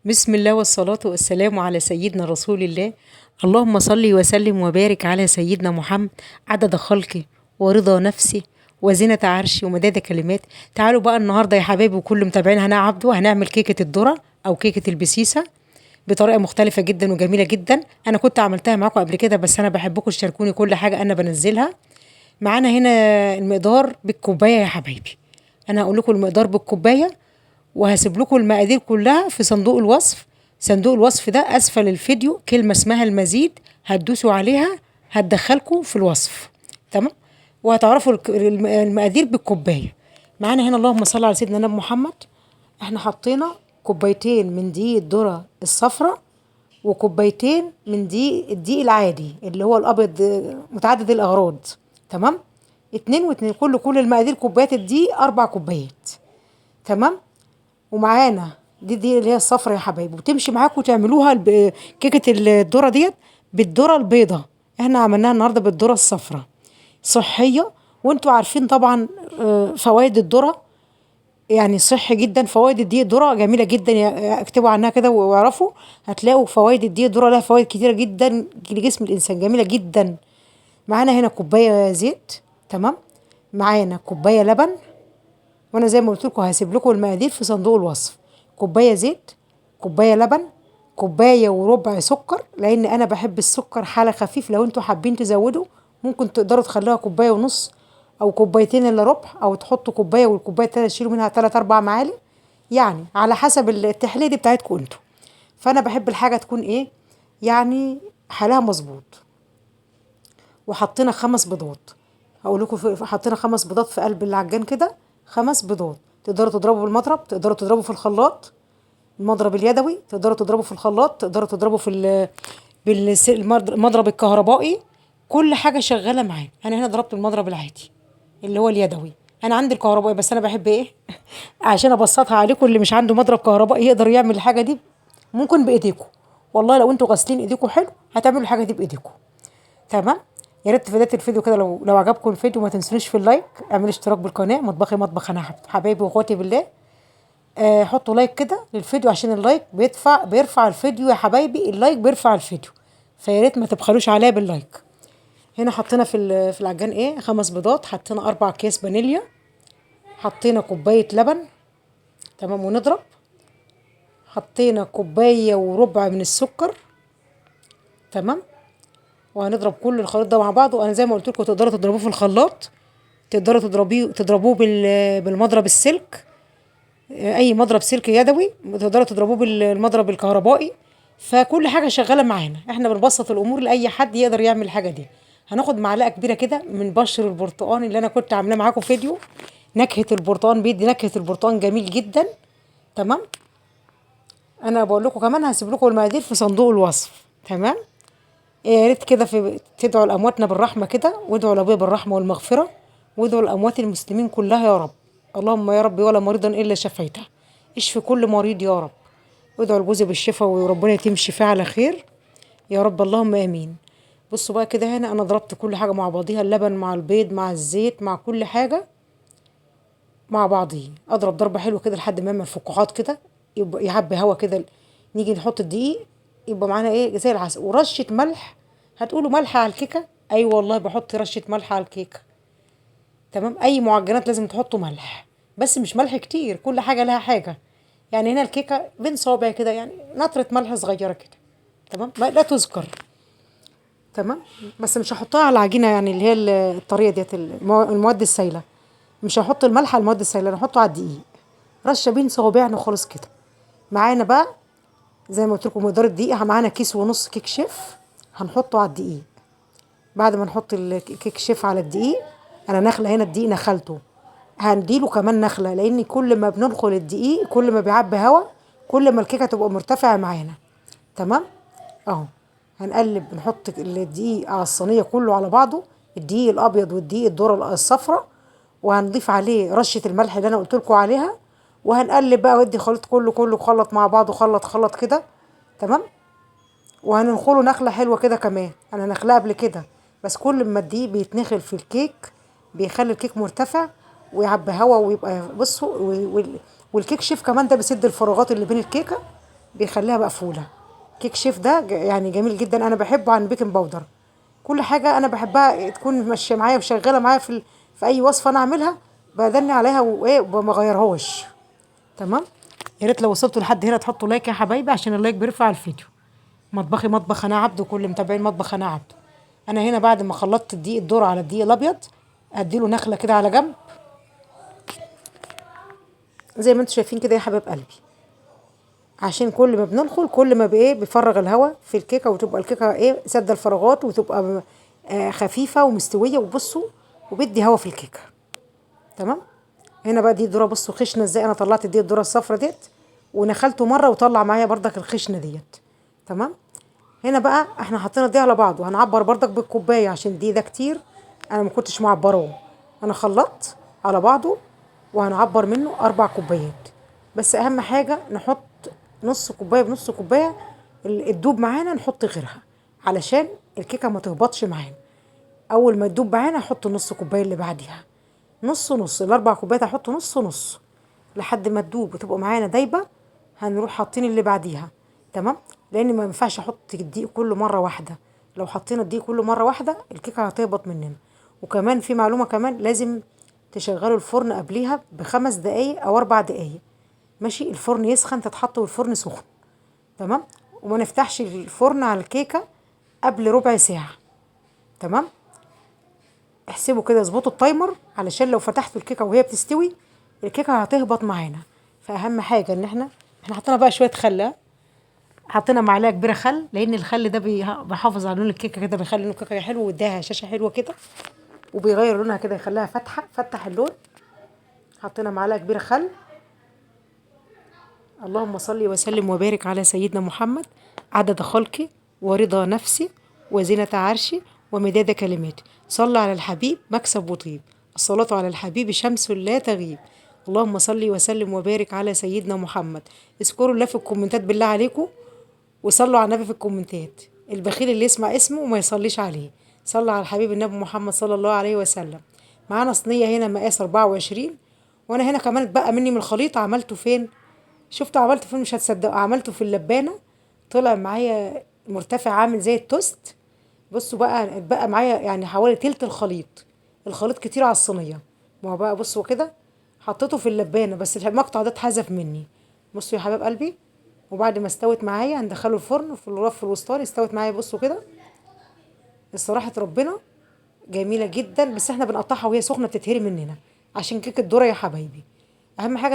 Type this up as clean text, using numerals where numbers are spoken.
بسم الله والصلاة والسلام على سيدنا رسول الله. اللهم صل وسلم وبارك على سيدنا محمد عدد خلقي ورضا نفسي وزنة عرشي ومداد كلمات. تعالوا بقى النهارده يا حبايبي وكل متابعين هنا عبده هنعمل كيكة الذرة أو كيكة البسيسة بطريقة مختلفة جدا وجميلة جدا. أنا كنت عملتها معاكم قبل كده بس أنا بحبكم تشاركوني كل حاجة أنا بنزلها. معانا هنا المقدار بالكوباية يا حبايبي. أنا هقول لكم المقدار بالكوباية وهسيب لكم المقادير كلها في صندوق الوصف. صندوق الوصف ده اسفل الفيديو كلمة اسمها المزيد، هتدوسوا عليها هتدخلكم في الوصف. تمام. وهتعرفوا المقادير بالكوباية. معانا هنا اللهم صل على سيدنا النبي محمد. احنا حطينا كوبايتين من دقيق الذرة الصفراء وكوبايتين من الدقيق العادي اللي هو الابيض متعدد الاغراض. تمام. اتنين واتنين، كل المقادير كوبايات الدقيق 4 كوبايات. تمام. ومعانا دي اللي هي الصفرا يا حبايبي، وتمشي معاكم وتعملوها كيكه الذره ديت بالذره البيضه. احنا عملناها النهارده بالذره الصفرا، صحيه. وانتوا عارفين طبعا فوائد الذره، يعني صحي جدا. فوائد الدقيق الذره جميله جدا، اكتبوا عنها كده واعرفوا. هتلاقوا فوائد الدقيق الذره لها فوائد كتيره جدا لجسم الانسان، جميله جدا. معانا هنا كوبايه زيت. تمام. معانا كوبايه لبن، وانا زي ما قلت لكم هسيب لكم المقادير في صندوق الوصف. كوبايه زيت، كوبايه لبن، كوبايه وربع سكر، لان انا بحب السكر حاله خفيف. لو انتوا حابين تزودوا ممكن تقدروا تخلوها كوبايه ونص او كوبايتين الا ربع، او تحطوا كوبايه والكوبايه التانيه تشيلوا منها 3 4 معالق، يعني على حسب التحليه دي بتاعتكم انتوا. فانا بحب الحاجه تكون ايه، يعني حالها مظبوط. وحطينا 5 بيضات. هقول لكم حطينا 5 بيضات في قلب العجان كده. 5 بيضات. تقدروا تضربوا بالمضرب، تقدروا تضربوا في الخلاط، المضرب اليدوي، تقدروا تضربوا في الخلاط، تقدروا تضربوا في المضرب الكهربائي. كل حاجه شغاله معانا. انا هنا ضربت المضرب العادي اللي هو اليدوي. انا عندي الكهربائي بس انا بحب ايه عشان ابسطها عليكم، اللي مش عنده مضرب كهربائي يقدر يعمل الحاجه دي ممكن بايديكم. والله لو انتوا غاسلين ايديكم حلو هتعملوا الحاجه دي بايديكم. تمام. يا ريت في بدايه الفيديو كده لو عجبكم الفيديو ما تنسونيش في اللايك، اعملوا اشتراك بالقناه مطبخي مطبخ انا حبايبي واخواتي بالله. حطوا لايك كده للفيديو عشان اللايك بيرفع الفيديو يا حبايبي. اللايك بيرفع الفيديو، فيا ريت ما تبخلوش عليا باللايك. هنا حطينا في العجان 5 بيضات، حطينا 4 اكياس فانيليا، حطينا كوبايه لبن. تمام. ونضرب. حطينا كوبايه وربع من السكر. تمام. وهنضرب كل الخليط ده مع بعض. وانا زي ما قلت لكم تقدروا تضربوه في الخلاط، تقدروا تضربوه بالمضرب السلك، اي مضرب سلك يدوي، تقدروا تضربوه بالمضرب الكهربائي. فكل حاجه شغاله معانا. احنا بنبسط الامور لاي حد يقدر يعمل الحاجه دي. هناخد معلقه كبيره كده من بشر البرتقال اللي انا كنت عاملاه معاكم فيديو. نكهه البرتقال بيدي نكهه البرتقال جميل جدا. تمام. انا بقول لكم كمان هسيب لكم المقادير في صندوق الوصف. تمام. يا ريت كده تدعوا لامواتنا بالرحمه كده، وادعوا لابويا بالرحمه والمغفره، وادعوا لاموات المسلمين كلها يا رب. اللهم يا رب ولا مريضا الا شفيته، اشفي كل مريض يا رب. وادعوا لجوزي بالشفاء وربنا يتم شفاه على خير يا رب، اللهم امين. بصوا بقى كده، هنا انا ضربت كل حاجه مع بعضيها، اللبن مع البيض مع الزيت مع كل حاجه مع بعضيه. اضرب ضربه حلوه كده لحد ما يعمل فقاعات كده، يبقى يعبي هوا كده. نيجي نحط الدقيق يبقى معانا ايه زي العسل، ورشه ملح. هتقولوا ملح على الكيكه؟ ايوه والله بحط رشه ملح على الكيكه. تمام. اي معجنات لازم تحطوا ملح، بس مش ملح كتير، كل حاجه لها حاجه. يعني هنا الكيكه بين صوابع كده، يعني نطره ملح صغيره كده. تمام. لا تذكر. تمام. بس مش هحطها على العجينه، يعني اللي هي الطريقه ديت المواد السائله. مش هحط الملح على المواد السائله، انا هحطه على الدقيق رشه بين صوابعنا خالص كده. معانا بقى زي ما قلت لكم مقدار الدقيق. معانا كيس ونص كيك شيف هنحطه على الدقيق. بعد ما نحط الكيك شيف على الدقيق، انا نخله هنا الدقيق نخلته، هنديله كمان نخله، لان كل ما بننخل الدقيق كل ما بيعبي هوا، كل ما الكيكه تبقى مرتفعه معانا. تمام. اهو. هنقلب نحط الدقيق على الصينيه كله على بعضه، الدقيق الابيض والدقيق الذره الصفراء، وهنضيف عليه رشه الملح اللي انا قلت لكم عليها. وهنقلب بقى ودي خليط كله خلط مع بعضه، خلط كده. تمام. وهننخله نخله حلوه كده كمان، انا نخلها قبل كده. بس كل ما الدقيق بيتنخل في الكيك بيخلي الكيك مرتفع ويعبي هوا ويبقى بصوا والكيك شيف كمان ده بيسد الفراغات اللي بين الكيكه. بيخليها مقفوله. كيك شيف ده يعني جميل جدا، انا بحبه عن البيكنج باودر. كل حاجه انا بحبها تكون ماشيه معايا وشغاله معايا في اي وصفه انا اعملها، بدني عليها وايه وما اغيرهاش. تمام. يا ريت لو وصلتوا لحد هنا تحطوا لايك يا حبايبي، عشان اللايك بيرفع الفيديو. مطبخي مطبخ انا عبده، كل متابعين مطبخ انا عبده. انا هنا بعد ما خلطت الدقيق الذره على الدقيق الابيض، اديله نخله كده على جنب زي ما انتم شايفين كده يا حبايب قلبي، عشان كل ما بندخل كل ما بايه بيفرغ الهواء في الكيكه، وتبقى الكيكه ايه سد الفراغات، وتبقى خفيفه ومستويه، وبصوا وبدي هواء في الكيكه. تمام. هنا بقى دي الذره، بصوا خشنه ازاي، انا طلعت دي الذره الصفرا ديت ونخلته مره وطلع معايا بردك الخشنه ديت. تمام. هنا بقى احنا حطينا دي على بعض، وهنعبر بردك بالكوبايه عشان دي ده كتير، انا ما كنتش معبره. انا خلطت على بعضه وهنعبر منه 4 كوبايات. بس اهم حاجه نحط نص كوبايه بنص كوبايه، الدوب معانا نحط غيرها علشان الكيكه ما تهبطش معانا. اول ما تدوب معانا احط نص كوبايه اللي بعديها، نص نص، ال4 كوبايات هحط نص نص لحد ما تدوب وتبقى معانا دايبه. هنروح حاطين اللي بعديها. تمام. لان ما ينفعش احط الدقيق كله مره واحده، لو حطينا الدقيق كله مره واحده الكيكه هتهبط مننا. وكمان في معلومه كمان، لازم تشغلوا الفرن قبليها ب5 دقايق او 4 دقايق. ماشي، الفرن يسخن، تتحط والفرن سخن. تمام. وما نفتحش الفرن على الكيكه قبل ربع ساعه. تمام. احسبوا كده، اظبطوا التايمر علشان لو فتحتوا الكيكه وهي بتستوي الكيكه هتهبط معانا. فاهم حاجه ان احنا حطينا بقى شويه خل، حطينا معلقه كبيره خل، لان الخل ده بيحافظ على لون الكيكه كده، بيخلي لون الكيكه حلو ويديها هشاشه حلوه كده، وبيغير لونها كده يخليها فاتحه، فتح اللون. حطينا معلقه كبيره خل. اللهم صل وسلم وبارك على سيدنا محمد، عدد خلقي ورضا نفسي وزنة عرشي ومداد كلماتي. صل على الحبيب مكسب وطيب، الصلاة على الحبيب شمس لا تغيب. اللهم صل وسلم وبارك على سيدنا محمد. اذكروا الله في الكومنتات بالله عليكم، وصلوا على النبي في الكومنتات. البخيل اللي يسمع اسمه وما يصليش عليه. صلى على الحبيب النبي محمد صلى الله عليه وسلم. معانا صينية هنا مقاس 24، وانا هنا كمان اتبقى مني من الخليط عملته فين؟ شفتوا عملته فين؟ مش هتصدقوا، عملته في اللبانة. طلع معايا مرتفع عامل زي التوست. بصوا بقى اتبقى معايا يعني حوالي تلت الخليط. الخليط كتير على الصينية. ما هو بقى بصوا كده، حطيته في اللبانة بس المقطع ده اتحذف مني. بصوا يا حباب قلبي. وبعد ما استوت معايا هندخله الفرن في الرف الوسطاني. استوت معايا بصوا كده، الصراحة ربنا جميلة جدا، بس احنا بنقطعها وهي سخنة بتتهري مننا عشان كيكة الذرة يا حبايبي. اهم حاجة